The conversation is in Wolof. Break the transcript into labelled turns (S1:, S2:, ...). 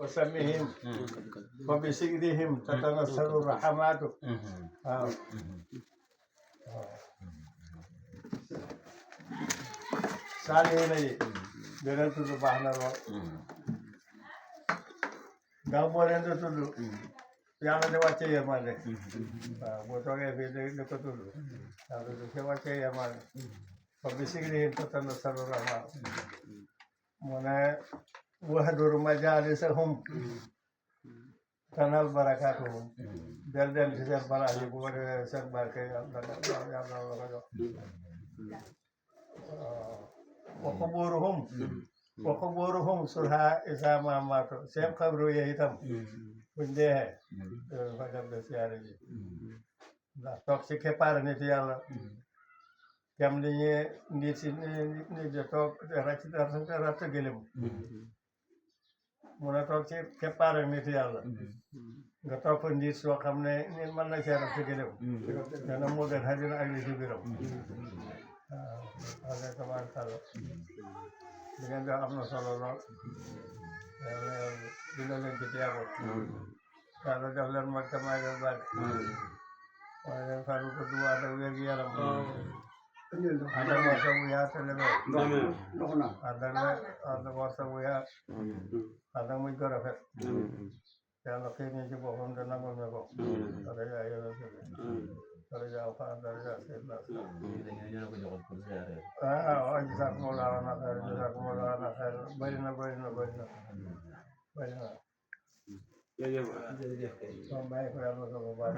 S1: وسمهم وبسجدهم تتنصر الرحمات صالحين بنت سبحان الله gambolen do tudu yalla de wacce yemale bo toge be de ko tudu yalla de wacce yemale ko bisigri to tan sallallahu mona wahdur majalisahum tanal barakatuhum del ci sen barahi bu wone sen barke yalla wa quburuhum surha isa ma mato seen xabru ye itam buñ dee fa dem de siyaare ji ndax toog si keppaar nit yàlla kem li ñu nit si nit de toog ratt gëlëm mun a toog si keppaar nit yàlla nga toog fa nit soo xam ne nit mën na see ratt gëlëm dana moo gën xadina ak li si biram waaw ale tabaarkalla li ngeen def am na solo lool dina leen ci teewal yàlla def leen mag te may leen bari waaye leen faru ko duwaat ak wér gi yaram ànd ak warsa bu yaa tele be ànd ak warsa bu yaa ànd ak muj ko rafet yàlla xëy na ci boppam te nangul ne ko daraja yonent bi daraja alxuraan daraja seydina waaw jazakumullahu xayr bëri na jërëjëf bàyyi ko yàlla solo baax